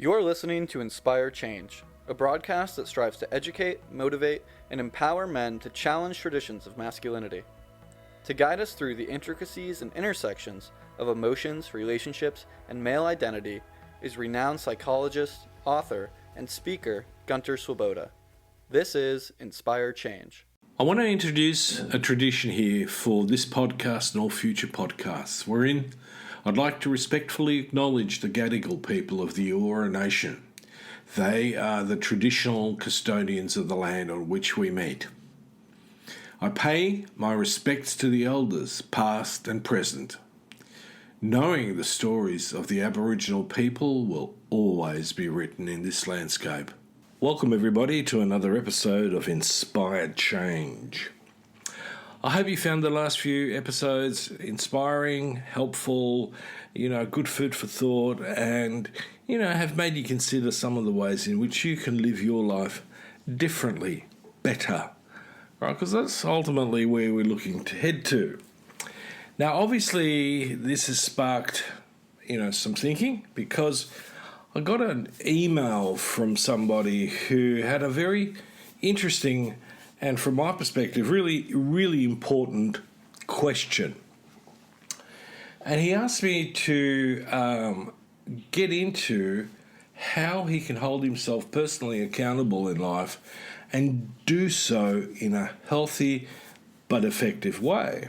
You're listening to Inspire Change, a broadcast that strives to educate, motivate, and empower men to challenge traditions of masculinity. To guide us through the intricacies and intersections of emotions, relationships, and male identity is renowned psychologist, author, and speaker Gunter. This is Inspire Change. I want to introduce a tradition here for this podcast and all future podcasts, wherein I'd like to respectfully acknowledge the Gadigal people of the Eora Nation. They are the traditional custodians of the land on which we meet. I pay my respects to the elders, past and present. Knowing the stories of the Aboriginal people will always be written in this landscape. Welcome everybody to another episode of Inspired Change. I hope you found the last few episodes inspiring, helpful, good food for thought, and, have made you consider some of the ways in which you can live your life differently, better, right? Because that's ultimately where we're looking to head to. Now, obviously, this has sparked, some thinking, because I got an email from somebody who had a very interesting and, from my perspective, really, really important question. And he asked me to get into how he can hold himself personally accountable in life and do so in a healthy but effective way.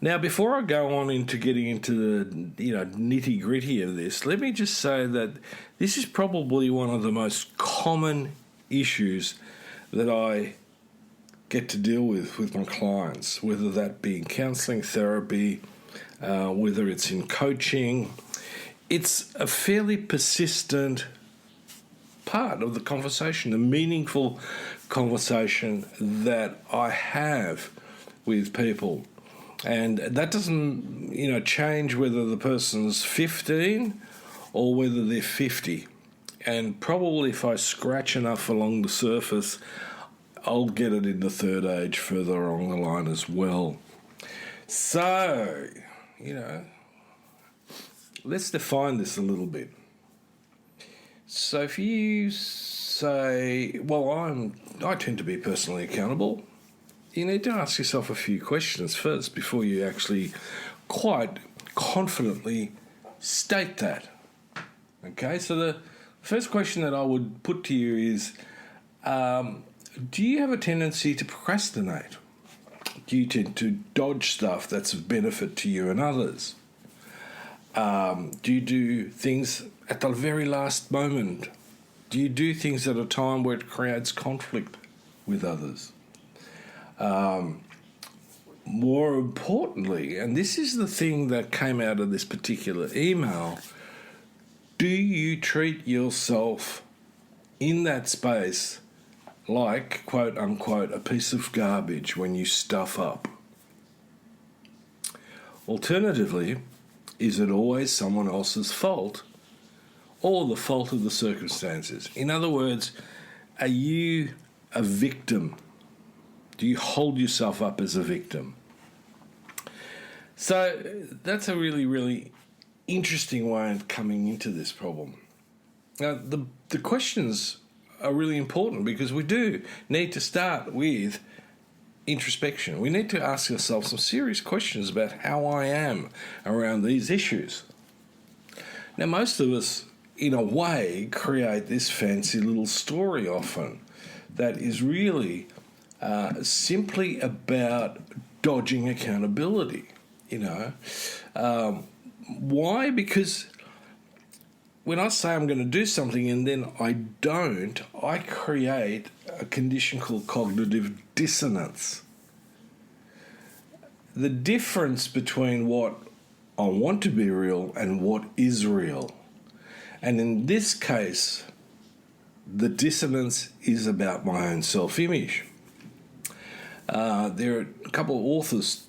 Now, before I go on into getting into the nitty-gritty of this, let me just say that this is probably one of the most common issues that I get to deal with my clients, whether that be in counselling, therapy, whether it's in coaching. It's a fairly persistent part of the conversation, the meaningful conversation that I have with people. And that doesn't, change whether the person's 15 or whether they're 50. And probably if I scratch enough along the surface, I'll get it in the third age further along the line as well. So, let's define this a little bit. So if you say, I tend to be personally accountable, you need to ask yourself a few questions first before you actually quite confidently state that. Okay, so the first question that I would put to you is, do you have a tendency to procrastinate? Do you tend to dodge stuff that's of benefit to you and others? Do you do things at the very last moment? Do you do things at a time where it creates conflict with others? More importantly, and this is the thing that came out of this particular email, do you treat yourself in that space like, quote unquote, a piece of garbage when you stuff up? Alternatively, is it always someone else's fault or the fault of the circumstances? In other words, are you a victim? Do you hold yourself up as a victim? So that's a really, really interesting way of coming into this problem. Now, the questions are really important because we do need to start with introspection. We need to ask ourselves some serious questions about how I am around these issues. Now, most of us, in a way, create this fancy little story often that is really simply about dodging accountability. Why? Because when I say I'm going to do something and then I don't, I create a condition called cognitive dissonance. The difference between what I want to be real and what is real. And in this case, the dissonance is about my own self-image. There are a couple of authors,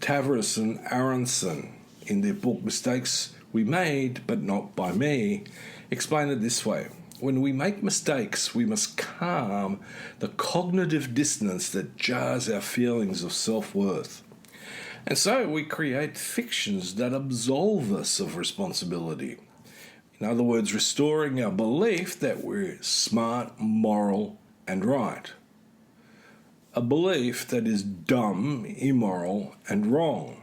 Tavris and Aronson, in their book Mistakes We Made But Not By Me, explain it this way. When we make mistakes, we must calm the cognitive dissonance that jars our feelings of self-worth. And so we create fictions that absolve us of responsibility. In other words, restoring our belief that we're smart, moral, and right. A belief that is dumb, immoral, and wrong.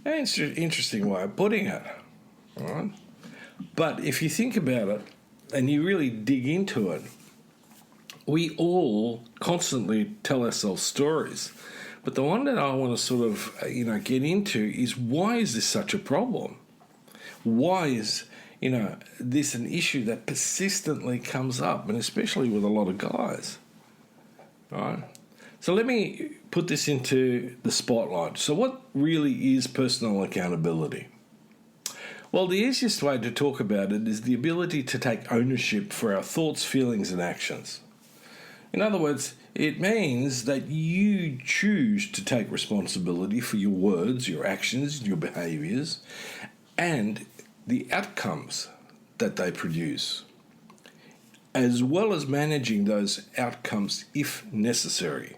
It's an interesting way of putting it, right? But if you think about it and you really dig into it, we all constantly tell ourselves stories. But the one that I want to sort of, get into is, why is this such a problem? Why is, this an issue that persistently comes up, and especially with a lot of guys, right? So let me put this into the spotlight. So what really is personal accountability? Well, the easiest way to talk about it is the ability to take ownership for our thoughts, feelings, and actions. In other words, it means that you choose to take responsibility for your words, your actions, your behaviours, and the outcomes that they produce, as well as managing those outcomes if necessary.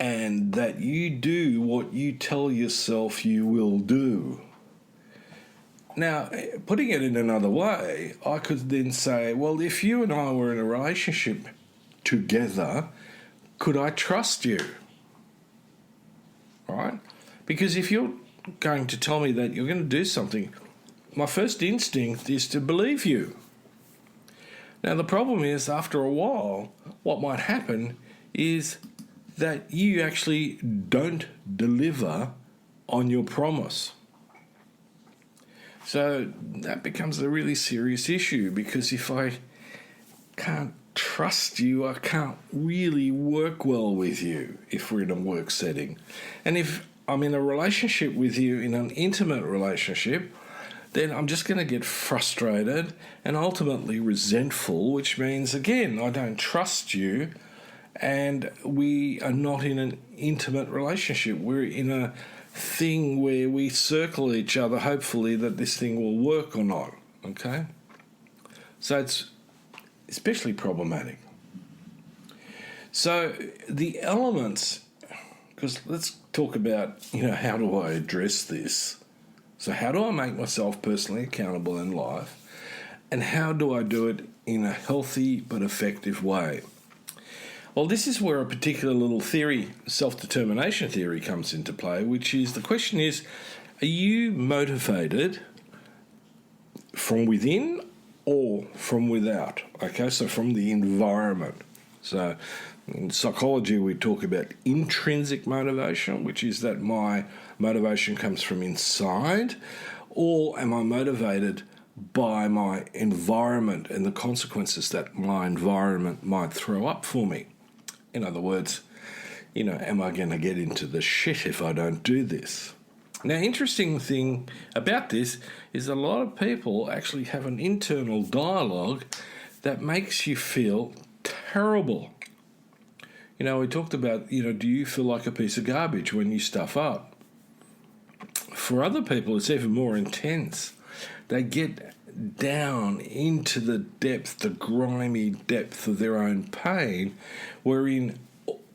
And that you do what you tell yourself you will do. Now, putting it in another way, I could then say, well, if you and I were in a relationship together, could I trust you? Right? Because if you're going to tell me that you're going to do something, my first instinct is to believe you. Now, the problem is, after a while, what might happen is that you actually don't deliver on your promise. So that becomes a really serious issue, because if I can't trust you, I can't really work well with you if we're in a work setting. And if I'm in a relationship with you, in an intimate relationship, then I'm just going to get frustrated and ultimately resentful, which means, again, I don't trust you, and we are not in an intimate relationship. We're in a thing where we circle each other, hopefully that this thing will work or not, okay? So it's especially problematic. So the elements, because let's talk about, how do I address this? So how do I make myself personally accountable in life? And how do I do it in a healthy but effective way? Well, this is where a particular little theory, self-determination theory, comes into play, which is, the question is, are you motivated from within or from without? Okay, so from the environment. So in psychology, we talk about intrinsic motivation, which is that my motivation comes from inside, or am I motivated by my environment and the consequences that my environment might throw up for me? In other words, am I going to get into the shit if I don't do this? Now, interesting thing about this is a lot of people actually have an internal dialogue that makes you feel terrible. We talked about, do you feel like a piece of garbage when you stuff up? For other people, it's even more intense. They get down into the depth, the grimy depth of their own pain, wherein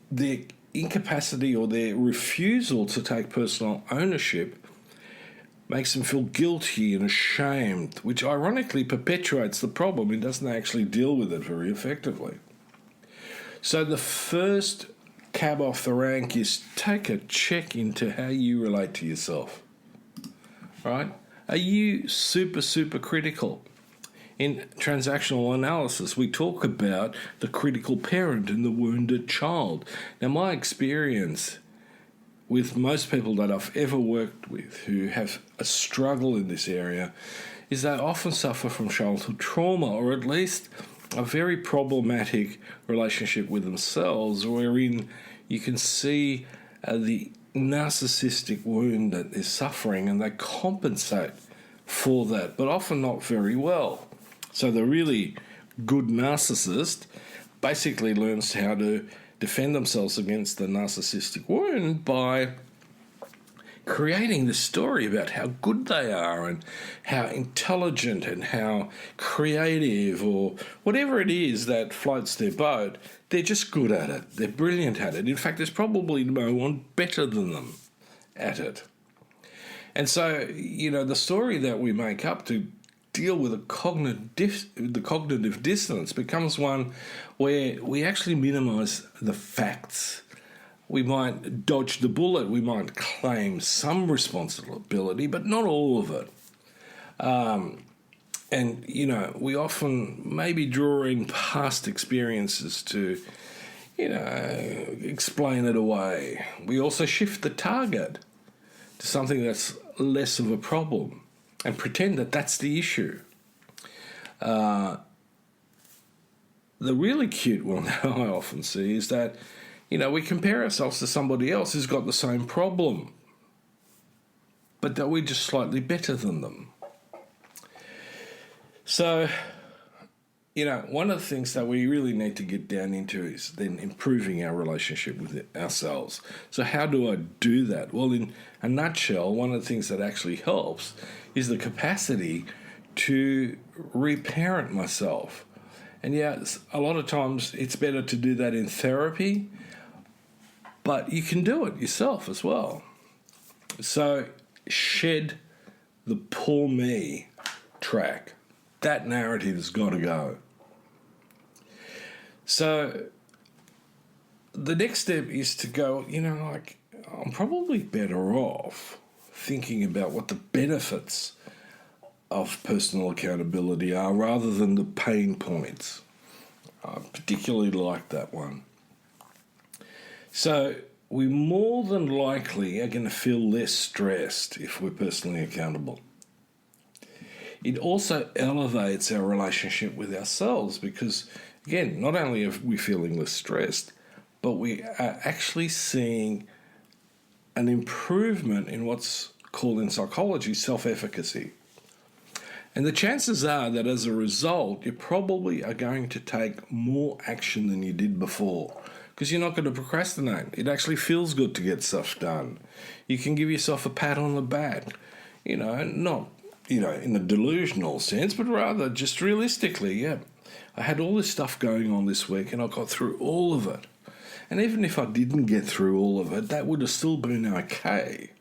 their incapacity or their refusal to take personal ownership makes them feel guilty and ashamed, which ironically perpetuates the problem and doesn't actually deal with it very effectively. So the first cab off the rank is take a check into how you relate to yourself, right? Are you super, super critical? In transactional analysis, we talk about the critical parent and the wounded child. Now, my experience with most people that I've ever worked with who have a struggle in this area is they often suffer from childhood trauma, or at least a very problematic relationship with themselves, wherein you can see the narcissistic wound that they're suffering, and they compensate for that, but often not very well. So the really good narcissist basically learns how to defend themselves against the narcissistic wound by creating the story about how good they are and how intelligent and how creative, or whatever it is that floats their boat. They're just good at it. They're brilliant at it. In fact, there's probably no one better than them at it. And so, the story that we make up to deal with the cognitive dissonance becomes one where we actually minimise the facts. We might dodge the bullet, we might claim some responsibility, but not all of it. And, we often maybe draw in past experiences to, explain it away. We also shift the target to something that's less of a problem and pretend that that's the issue. The really cute one that I often see is that, we compare ourselves to somebody else who's got the same problem, but that we're just slightly better than them. So, one of the things that we really need to get down into is then improving our relationship with ourselves. So how do I do that? Well, in a nutshell, one of the things that actually helps is the capacity to reparent myself. And a lot of times it's better to do that in therapy, but you can do it yourself as well. So shed the poor me track. That narrative has got to go. So the next step is to go, I'm probably better off thinking about what the benefits of personal accountability are rather than the pain points. I particularly like that one. So we more than likely are going to feel less stressed if we're personally accountable. It also elevates our relationship with ourselves because, again, not only are we feeling less stressed, but we are actually seeing an improvement in what's called in psychology self-efficacy. And the chances are that as a result, you probably are going to take more action than you did before because you're not going to procrastinate. It actually feels good to get stuff done. You can give yourself a pat on the back, not in a delusional sense, but rather just realistically, I had all this stuff going on this week and I got through all of it. And even if I didn't get through all of it, that would have still been okay.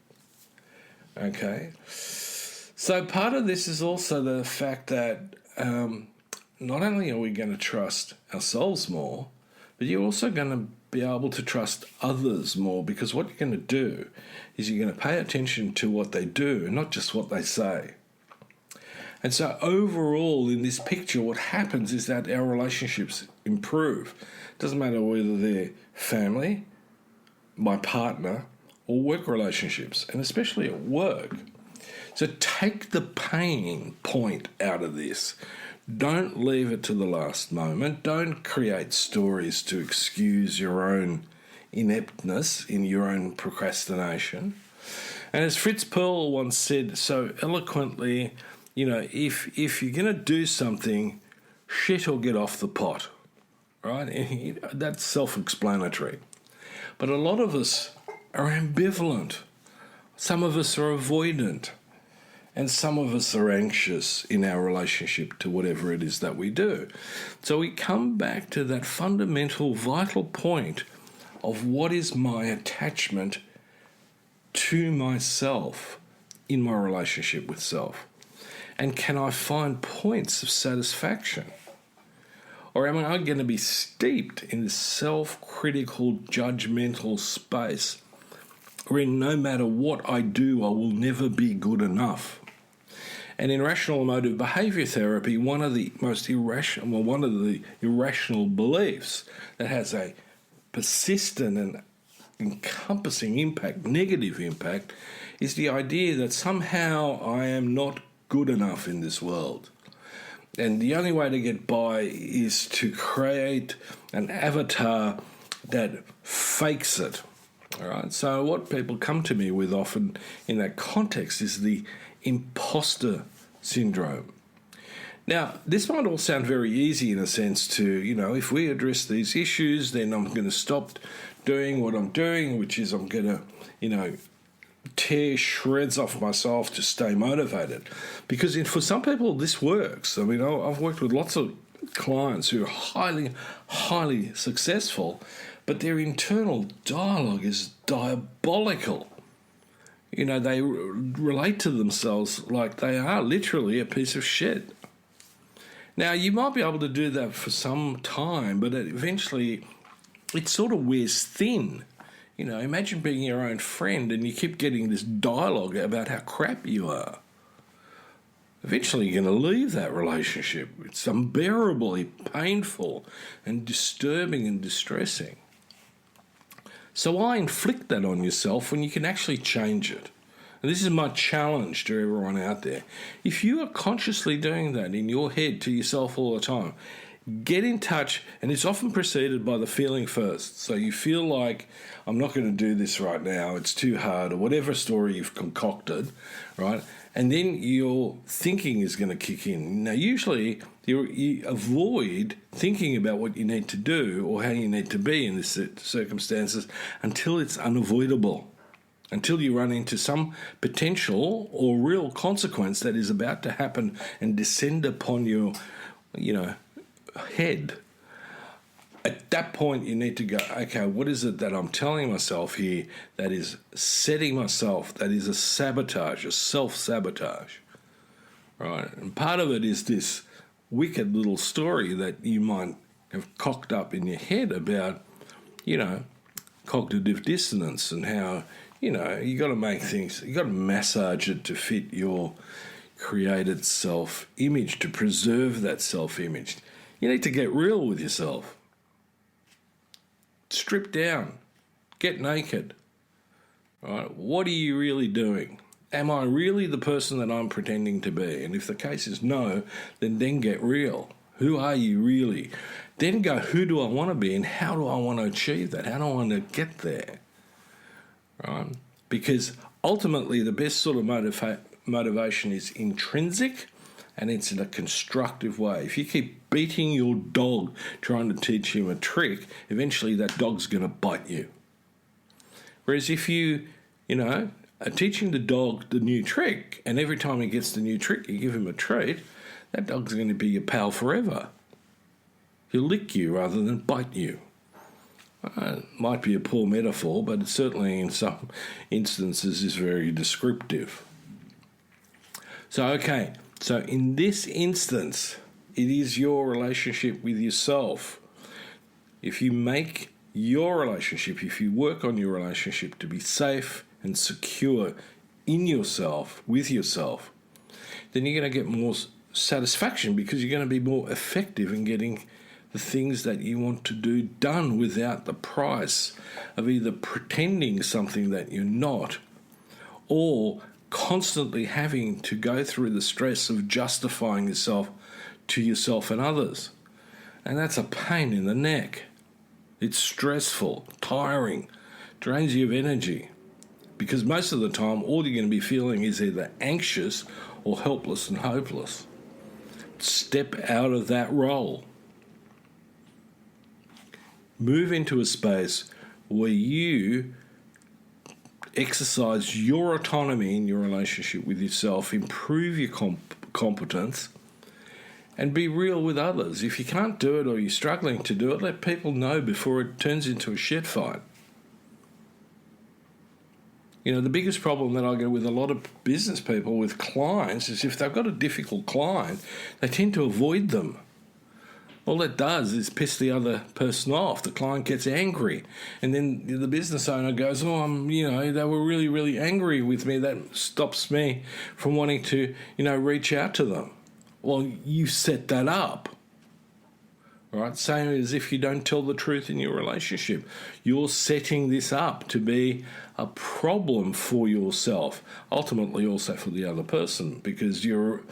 Okay? So part of this is also the fact that not only are we going to trust ourselves more, but you're also going to be able to trust others more because what you're going to do is you're going to pay attention to what they do and not just what they say. And so overall in this picture, what happens is that our relationships improve. It doesn't matter whether they're family, my partner, or work relationships, and especially at work. So take the pain point out of this. Don't leave it to the last moment. Don't create stories to excuse your own ineptness in your own procrastination. And as Fritz Perl once said so eloquently, if you're going to do something, shit or get off the pot, right? And that's self-explanatory. But a lot of us are ambivalent. Some of us are avoidant. And some of us are anxious in our relationship to whatever it is that we do. So we come back to that fundamental, vital point of what is my attachment to myself in my relationship with self. And can I find points of satisfaction? Or am I going to be steeped in this self-critical, judgmental space where no matter what I do, I will never be good enough? And in rational emotive behaviour therapy, one of the irrational beliefs that has a persistent and encompassing impact, negative impact, is the idea that somehow I am not good enough in this world. And the only way to get by is to create an avatar that fakes it. All right. So what people come to me with often in that context is the imposter syndrome. Now, this might all sound very easy in a sense to, if we address these issues, then I'm going to stop doing what I'm doing, which is I'm going to, tear shreds off myself to stay motivated. Because for some people, this works. I mean, I've worked with lots of clients who are highly, highly successful, but their internal dialogue is diabolical. they relate to themselves like they are literally a piece of shit. Now, you might be able to do that for some time, but eventually it sort of wears thin. Imagine being your own friend and you keep getting this dialogue about how crap you are. Eventually you're going to leave that relationship. It's unbearably painful and disturbing and distressing. So why inflict that on yourself when you can actually change it? And this is my challenge to everyone out there. If you are consciously doing that in your head to yourself all the time, get in touch, and it's often preceded by the feeling first. So you feel like, I'm not going to do this right now, it's too hard, or whatever story you've concocted, right? And then your thinking is going to kick in. Now, usually you avoid thinking about what you need to do or how you need to be in these circumstances until it's unavoidable, until you run into some potential or real consequence that is about to happen and descend upon your, head. At that point, you need to go, okay, what is it that I'm telling myself here that is setting myself, that is a sabotage, a self-sabotage, right? And part of it is this wicked little story that you might have cocked up in your head about, cognitive dissonance and how, you got to make things, you got to massage it to fit your created self-image, to preserve that self-image. You need to get real with yourself. Strip down. Get naked. Right? What are you really doing? Am I really the person that I'm pretending to be? And if the case is no, then get real. Who are you really? Then go, who do I want to be and how do I want to achieve that? How do I want to get there? Right? Because ultimately the best sort of motivation is intrinsic, and it's in a constructive way. If you keep beating your dog trying to teach him a trick, eventually that dog's going to bite you. Whereas if you, are teaching the dog the new trick, and every time he gets the new trick, you give him a treat, that dog's going to be your pal forever. He'll lick you rather than bite you. It might be a poor metaphor, but it certainly in some instances is very descriptive. So in this instance, it is your relationship with yourself. If you make your relationship, if you work on your relationship to be safe and secure in yourself, with yourself, then you're going to get more satisfaction because you're going to be more effective in getting the things that you want to do done without the price of either pretending something that you're not or constantly having to go through the stress of justifying yourself to yourself and others. And that's a pain in the neck. It's stressful, tiring, drains you of energy. Because most of the time, all you're going to be feeling is either anxious or helpless and hopeless. Step out of that role. Move into a space where you exercise your autonomy in your relationship with yourself, improve your competence, and be real with others. If you can't do it or you're struggling to do it, let people know before it turns into a shit fight. The biggest problem that I get with a lot of business people, with clients, is if they've got a difficult client, they tend to avoid them. All it does is piss the other person off. The client gets angry. And then the business owner goes, they were really, really angry with me. That stops me from wanting to, reach out to them. Well, you set that up. Right? Same as if you don't tell the truth in your relationship. You're setting this up to be a problem for yourself, ultimately also for the other person, because you're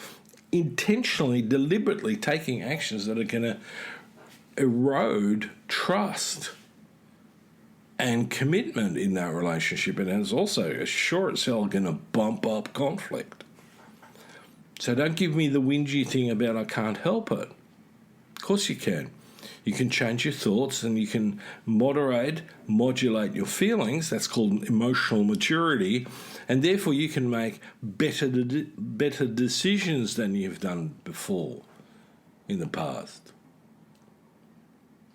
intentionally, deliberately taking actions that are going to erode trust and commitment in that relationship, and it's also sure as hell going to bump up conflict. So don't give me the whingy thing about I can't help it. Of course you can. You can change your thoughts and you can modulate your feelings. That's called emotional maturity. And therefore you can make better decisions than you've done before in the past.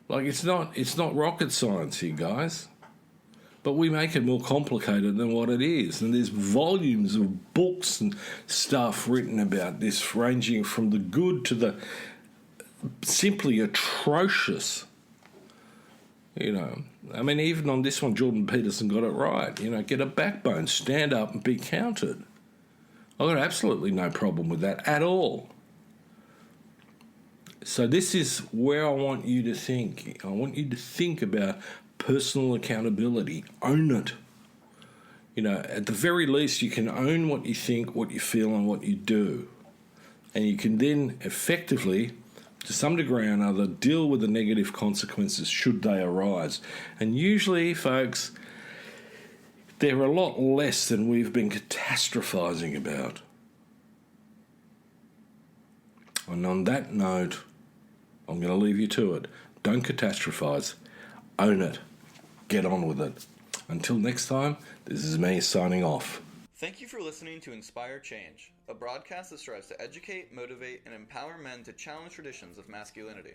Like it's not rocket science here, guys. But we make it more complicated than what it is. And there's volumes of books and stuff written about this, ranging from the good to the simply atrocious. I mean, even on this one, Jordan Peterson got it right. Get a backbone, stand up and be counted. I've got absolutely no problem with that at all. So this is where I want you to think. I want you to think about personal accountability. Own it. At the very least, you can own what you think, what you feel, and what you do. And you can then effectively, to some degree or another, deal with the negative consequences should they arise. And usually, folks, they're a lot less than we've been catastrophizing about. And on that note, I'm going to leave you to it. Don't catastrophize. Own it. Get on with it. Until next time, this is me signing off. Thank you for listening to Inspire Change, a broadcast that strives to educate, motivate, and empower men to challenge traditions of masculinity.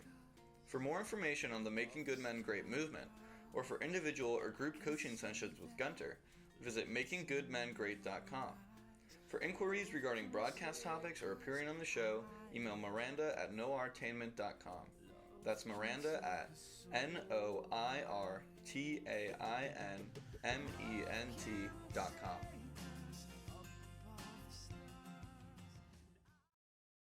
For more information on the Making Good Men Great movement, or for individual or group coaching sessions with Gunter, visit makinggoodmengreat.com. For inquiries regarding broadcast topics or appearing on the show, email Miranda at noirtainment.com. That's Miranda at NOIRTAINMENT.com.